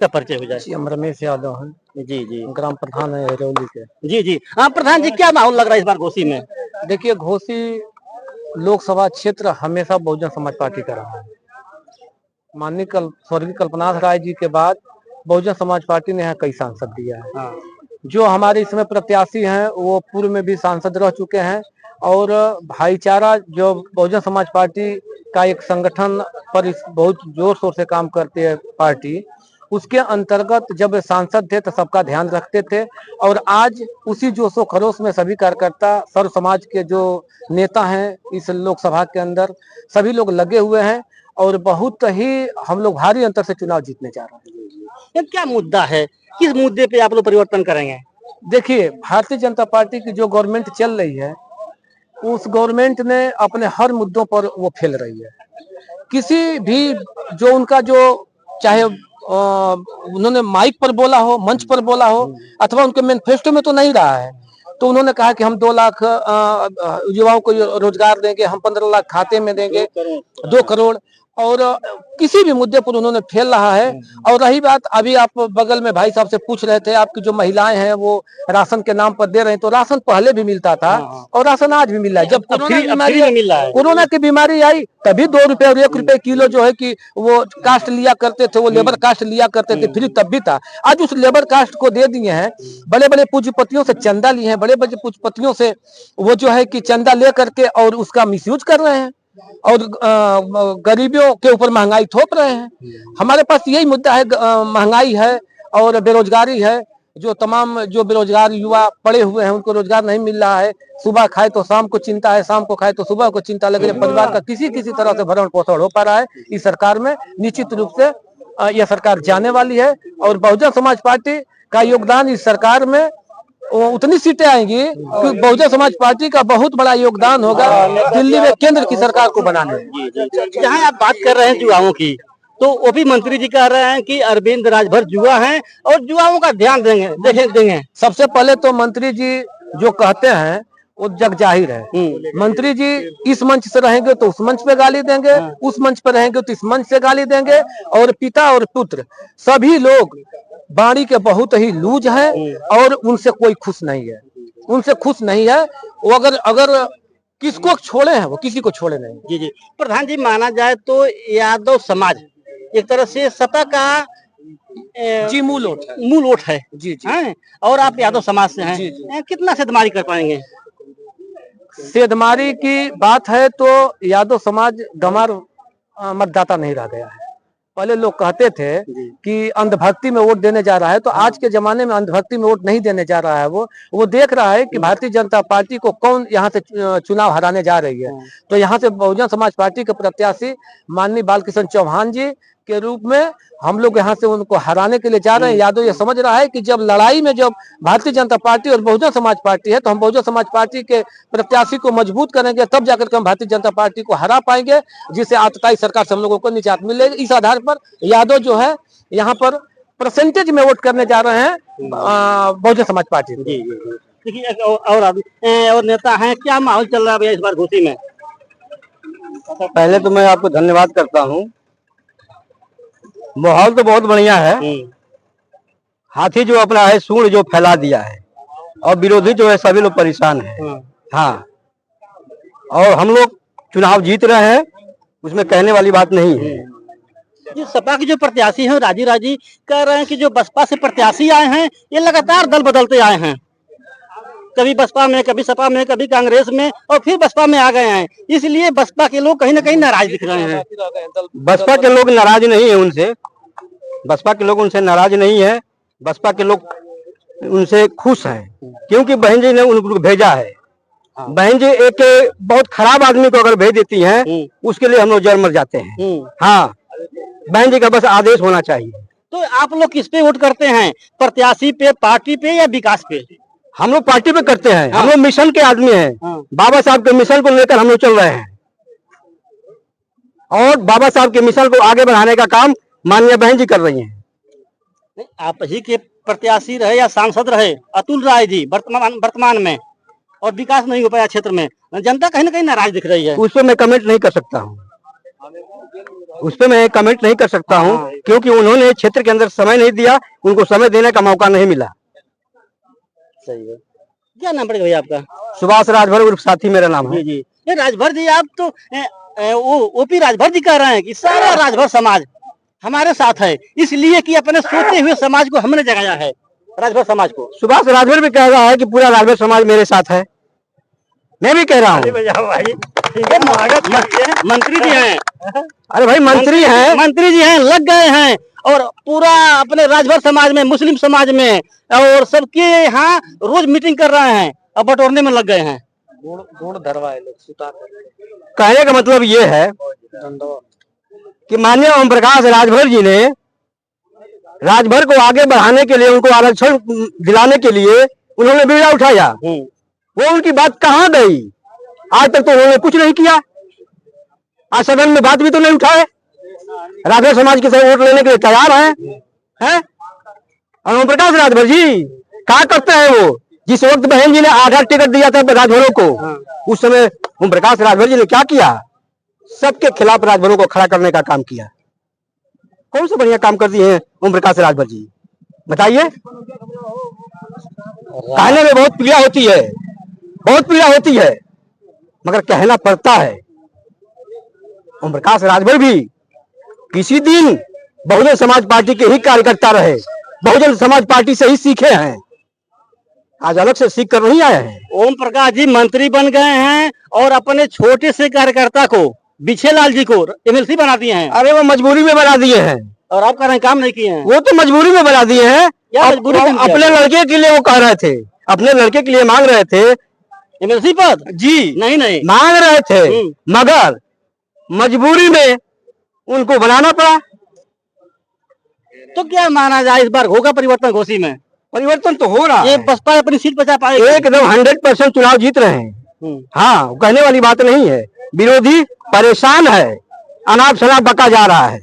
क्या परिचय हो जाए। जी, हम रमेश यादव हैं। जी जी, ग्राम प्रधान है हिरौली के। जी जी। हाँ प्रधान जी, क्या माहौल लग रहा है इस बार घोसी में? देखिए, घोसी लोकसभा क्षेत्र हमेशा बहुजन समाज पार्टी का रहा है। माननीय स्वर्गीय कल्पनाथ राय जी के बाद बहुजन समाज पार्टी ने यहाँ कई सांसद दिया है। हाँ। जो हमारे इसमें प्रत्याशी हैं वो पूर्व में भी सांसद रह चुके हैं, और भाईचारा जो बहुजन समाज पार्टी का एक संगठन पर बहुत जोर शोर से काम करती है पार्टी, उसके अंतर्गत जब सांसद थे तो सबका ध्यान रखते थे। और आज उसी जोशो खरोश में सभी कार्यकर्ता, सर्व समाज के जो नेता हैं इस लोकसभा के अंदर, सभी लोग लगे हुए हैं और बहुत ही हम लोग भारी अंतर से चुनाव जीतने जा रहे हैं। ये क्या मुद्दा है, किस मुद्दे पे आप लोग परिवर्तन करेंगे? देखिए, भारतीय जनता पार्टी की जो गवर्नमेंट चल रही है, उस गवर्नमेंट ने अपने हर मुद्दों पर वो फेल रही है। किसी भी जो उनका जो चाहे उन्होंने माइक पर बोला हो, मंच पर बोला हो, अथवा उनके मैनिफेस्टो में तो नहीं रहा है। तो उन्होंने कहा कि हम 2 लाख युवाओं को रोजगार देंगे, हम 15 लाख खाते में देंगे, 2 करोड़, और किसी भी मुद्दे पर उन्होंने फेल रहा है। और रही बात, अभी आप बगल में भाई साहब से पूछ रहे थे, आपकी जो महिलाएं हैं वो राशन के नाम पर दे रहे हैं, तो राशन पहले भी मिलता था और राशन आज भी मिल रहा है। जब कोरोना की बीमारी आई तभी 2 रुपए और 1 रुपए किलो जो है कि वो कास्ट लिया करते थे, वो लेबर कास्ट लिया करते थे, फ्री तब भी था। आज उस लेबर कास्ट को दे दिए हैं, बड़े बड़े पूंजीपतियों से चंदा लिए हैं, बड़े बड़े पूंजीपतियों से वो जो है कि चंदा ले करके और उसका मिसयूज कर रहे हैं और गरीबियों के ऊपर महंगाई थोप रहे हैं। हमारे पास यही मुद्दा है, महंगाई है और बेरोजगारी है। जो तमाम जो बेरोजगार युवा पड़े हुए हैं उनको रोजगार नहीं मिल रहा है। सुबह खाए तो शाम को चिंता है, शाम को खाए तो सुबह को चिंता लग रही है। परिवार का किसी तरह से भरण पोषण हो पा रहा है इस सरकार में। निश्चित रूप से यह सरकार जाने वाली है और बहुजन समाज पार्टी का योगदान इस सरकार में उतनी सीटें आएंगी कि बहुजन समाज पार्टी का बहुत बड़ा योगदान होगा दिल्ली में केंद्र की सरकार को बनाने में। जहाँ आप बात कर रहे हैं युवाओं की, तो ओपी मंत्री जी कह रहे हैं कि अरविंद राजभर युवा हैं और युवाओं का ध्यान देंगे। सबसे पहले तो मंत्री जी जो कहते हैं वो जग जाहिर है। मंत्री जी इस मंच से रहेंगे तो उस मंच पे गाली देंगे, उस मंच पे रहेंगे तो इस मंच से गाली देंगे। और पिता और पुत्र सभी लोग बाणी के बहुत ही लूज है और उनसे कोई खुश नहीं है, उनसे खुश नहीं है। वो अगर किसको छोड़े हैं वो किसी को छोड़े नहीं। जी जी। प्रधान जी, माना जाए तो यादव समाज एक तरह से सपा का जी मूल ओट है। जी जी। हैं? और आप यादव समाज से हैं। जी जी। कितना सेधमारी कर पाएंगे? सेधमारी की बात है तो यादव समाज गंवार मतदाता नहीं रह गया है। पहले लोग कहते थे कि अंधभक्ति में वोट देने जा रहा है, तो आज के जमाने में अंधभक्ति में वोट नहीं देने जा रहा है। वो देख रहा है कि भारतीय जनता पार्टी को कौन यहाँ से चुनाव हराने जा रही है। तो यहाँ से बहुजन समाज पार्टी के प्रत्याशी माननीय बालकृष्ण चौहान जी के रूप में हम लोग यहाँ से उनको हराने के लिए जा रहे हैं। यादव ये समझ रहा है कि जब लड़ाई में जब भारतीय जनता पार्टी और बहुजन समाज पार्टी है तो हम बहुजन समाज पार्टी के प्रत्याशी को मजबूत करेंगे, तब जाकर के हम भारतीय जनता पार्टी को हरा पाएंगे, जिससे आतताई सरकार से हम लोगों को निजात मिलेगी। इस आधार पर यादव जो है यहाँ पर परसेंटेज में वोट करने जा रहे हैं बहुजन समाज पार्टी। देखिए, और नेता हैं, क्या माहौल चल रहा है इस बार घोसी में? पहले तो मैं आपको धन्यवाद करता हूँ। माहौल तो बहुत बढ़िया है। हाथी जो अपना है सूंड जो फैला दिया है और विरोधी जो है सभी लोग परेशान है। हाँ, और हम लोग चुनाव जीत रहे हैं, उसमें कहने वाली बात नहीं है। जो सपा के जो प्रत्याशी हैं राजी राजी कह रहे हैं कि जो बसपा से प्रत्याशी आए हैं ये लगातार दल बदलते आए हैं, कभी बसपा में, कभी सपा में, कभी कांग्रेस में और फिर बसपा में आ गए हैं। इसलिए बसपा के लोग कहीं ना कहीं नाराज दिख रहे हैं। बसपा के लोग नाराज नहीं है उनसे, बसपा के लोग उनसे नाराज नहीं है। बसपा के लोग उनसे खुश हैं क्योंकि बहन जी ने उनको भेजा है। बहन जी एक बहुत खराब आदमी को अगर भेज देती हैं उसके लिए हम लोग जल मर जाते हैं। हाँ, बहन जी का बस आदेश होना चाहिए। तो आप लोग किस पे वोट करते हैं, प्रत्याशी पे, पार्टी पे या विकास पे? हम लोग पार्टी पे करते हैं। हम लोग मिशन के आदमी हैं। बाबा साहब के मिशन को लेकर हम लोग चल रहे हैं और बाबा साहब के मिशन को आगे बढ़ाने का काम माननीय बहन जी कर रही हैं। आप ही के प्रत्याशी रहे या सांसद रहे अतुल राय जी वर्तमान में, और विकास नहीं हो पाया क्षेत्र में, जनता कहीं ना कहीं नाराज दिख रही है। उस पर मैं कमेंट नहीं कर सकता हूँ। उस पर मैं कमेंट नहीं कर सकता हूँ, क्योंकि उन्होंने क्षेत्र के अंदर समय नहीं दिया, उनको समय देने का मौका नहीं मिला। सही है। क्या नाम पड़ेगा भैया आपका? सुभाष राजभर उर्फ साथी मेरा नाम है। जी जी। ये राजभर जी, आप तो ओपी राजभर जी कह रहे हैं कि सारा राजभर समाज हमारे साथ है, इसलिए कि अपने सोते हुए समाज को हमने जगाया है, राजभर समाज को। सुभाष राजभर भी कह रहा है कि पूरा राजभर समाज मेरे साथ है, मैं भी कह रहा हूँ। मंत्री जी हैं, अरे भाई मंत्री हैं, मंत्री जी हैं, लग गए हैं और पूरा अपने राजभर समाज में, मुस्लिम समाज में और सबके यहाँ रोज मीटिंग कर रहे हैं और बटोरने में लग गए हैं। गुण धरवाए लोग सुता कहने का मतलब ये है कि माननीय ओम प्रकाश राजभर जी ने राजभर को आगे बढ़ाने के लिए, उनको आरक्षण दिलाने के लिए उन्होंने बीड़ा उठाया। वो उनकी बात कहाँ गई? आज तक तो उन्होंने कुछ नहीं किया। आज सदन में बात भी तो नहीं उठाए। राजभर समाज के साथ वोट लेने के लिए तैयार हैं? और ओम प्रकाश राजभर जी क्या करते हैं? वो जिस वक्त बहन जी ने आधा टिकट दिया था राजभरों को, उस समय ओम प्रकाश राजभर जी ने क्या किया? सबके खिलाफ राजभरों को खड़ा करने का काम किया। कौन सा बढ़िया काम कर दिए हैं ओम प्रकाश राजभर जी, बताइए। कहने में बहुत पीड़ा होती है, बहुत पीड़ा होती है, मगर कहना पड़ता है। ओम प्रकाश राजभर भी किसी दिन बहुजन समाज पार्टी के ही कार्यकर्ता रहे, बहुजन समाज पार्टी से ही सीखे हैं, आज अलग से सीख कर नहीं आए हैं। ओम प्रकाश जी मंत्री बन गए हैं और अपने छोटे से कार्यकर्ता को, बिछेलाल जी को एमएलसी बना दिए हैं। अरे वो मजबूरी में बना दिए हैं, और आप कह रहे हैं काम नहीं किए हैं। वो तो मजबूरी में बना दिए हैं। अपने लड़के के लिए वो कह रहे थे, अपने लड़के के लिए मांग रहे थे एमएलसी पद जी, नहीं मांग रहे थे, मगर मजबूरी में उनको बनाना पड़ा। तो क्या माना जाए, इस बार होगा परिवर्तन घोसी में? परिवर्तन तो हो रहा है, बसपा अपनी सीट बचा पाएगी, एकदम 100% चुनाव जीत रहे हैं। हाँ, कहने वाली बात नहीं है। विरोधी परेशान है, अनाप शनाप बका जा रहा है,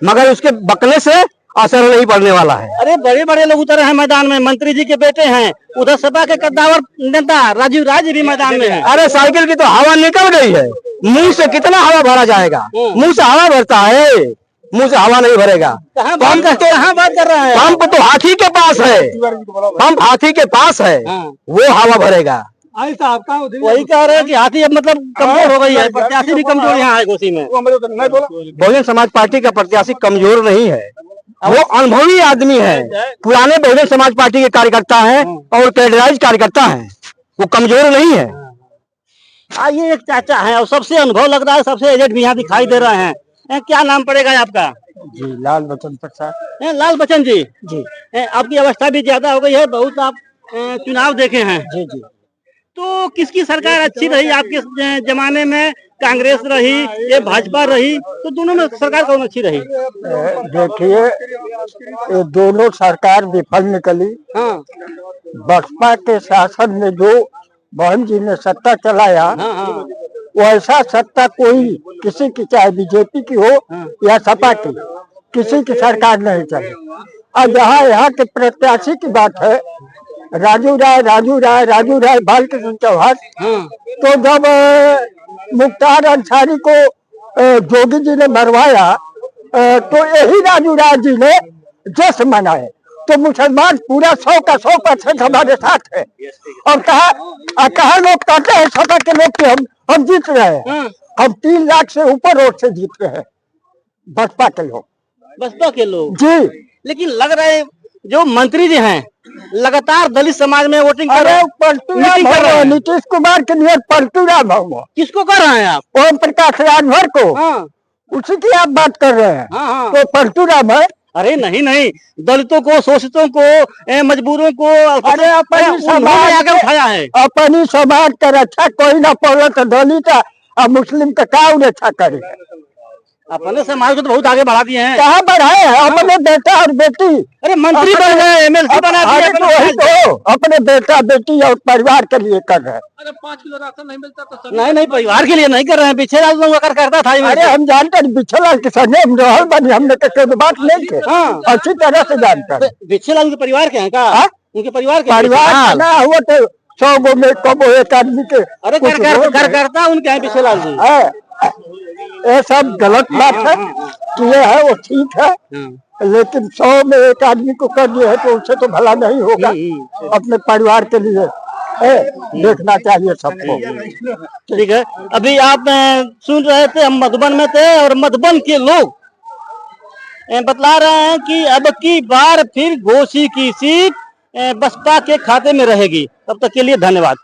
मगर उसके बकने से असर नहीं पड़ने वाला है। अरे बड़े बड़े लोग उतरे हैं मैदान में, मंत्री जी के बेटे हैं, उधर सपा के कद्दावर नेता राजीव राज भी मैदान में है। अरे साइकिल की तो हवा निकल गई है, मुंह से कितना हवा भरा जाएगा? मुंह से हवा भरता है, मुंह से हवा नहीं भरेगा। पंप बात कर रहा है? पंप तो हाथी के पास है, पंप हाथी के पास है, वो हवा भरेगा। वही कह रहे हैं कि हाथी अब मतलब कमजोर हो गई है, प्रत्याशी भी कमजोर यहाँ है घोसी में। बहुजन समाज पार्टी का प्रत्याशी कमजोर नहीं है, वो अनुभवी आदमी है, पुराने बहुजन समाज पार्टी के कार्यकर्ता हैं और कैडराइज कार्यकर्ता हैं, वो कमजोर नहीं है। ये एक चाचा है और सबसे अनुभव लग रहा है, सबसे एजेड भी यहाँ दिखाई दे रहे हैं। क्या नाम पड़ेगा आपका? जी लाल बचन प्रसाद। लाल बचन जी, आपकी अवस्था भी ज्यादा हो गई है, बहुत आप चुनाव देखे हैं। जी जी। तो किसकी सरकार अच्छी रही आपके जमाने में? कांग्रेस रही या भाजपा रही? तो दोनों में सरकार कौन अच्छी रही? देखिए, ये दोनों सरकार विफल निकली। हाँ। बसपा के शासन में जो बहन जी ने सत्ता चलाया, वैसा सत्ता कोई किसी की, चाहे बीजेपी की हो या सपा की, किसी की सरकार नहीं चली। और जहाँ यहाँ के प्रत्याशी की बात है, राजू राय बालकृष्ण चौहान, तो जब मुख्तार अंसारी को जोगी जी ने मरवाया, तो यही राजू राय जी ने जश्न मनाए। तो मुसलमान पूरा 100 का 100% हमारे साथ है। और कहा लोग कहते हैं सपा के लोग कि हम जीत रहे हैं, हम 3 लाख से ऊपर वोट से जीत रहे हैं, बसपा के लोग जी। लेकिन लग रहा है जो मंत्री जी हैं लगातार दलित समाज में वोटिंग कर रहे हैं। नीतीश कुमार के लिए पलटूराम है। किसको कर रहे हैं आप? ओम प्रकाश राजभर को। उसी की आप बात कर रहे हैं। तो पलटूराम है? अरे नहीं, दलितों को, शोषितों को, मजबूरों को, अरे अपनी समाज आगे उठाया है। अपनी समाज का रक्षा कोई ना पड़े तो दलित और मुस्लिम का क्या रक्षा करे? अपने समाज को तो बहुत आगे बढ़ा दिए हैं। कहाँ बढ़ाए हैं? अपने बेटा और बेटी, अरे मंत्री बन गए, एमएलसी बना दिए। तो अपने बेटा बेटी और परिवार के लिए कर रहे हैं। अरे 5 किलो राशन नहीं मिलता तो नहीं, परिवार के लिए नहीं कर रहे हैं। बिछेलाल करता था। अरे हम जानते हैं बिछेलाल के संग बनी, हमने कोई बात नहीं की, अच्छी तरह से जानते हैं। बिछेलाल के परिवार के हैं का? उनके परिवार ना हुआ तो 100 गो में कब एक आदमी के? अरे घर करता उनके हैं बिछेलाल जी। ये सब गलत बात है। किए है वो ठीक है, लेकिन 100 में एक आदमी को कर दिए है तो उससे तो भला नहीं होगा। अपने परिवार के लिए देखना चाहिए सबको। ठीक है, अभी आप सुन रहे थे, हम मधुबन में थे और मधुबन के लोग बतला रहे हैं कि अब की बार फिर घोसी की सीट बसपा के खाते में रहेगी। तब तक के लिए धन्यवाद।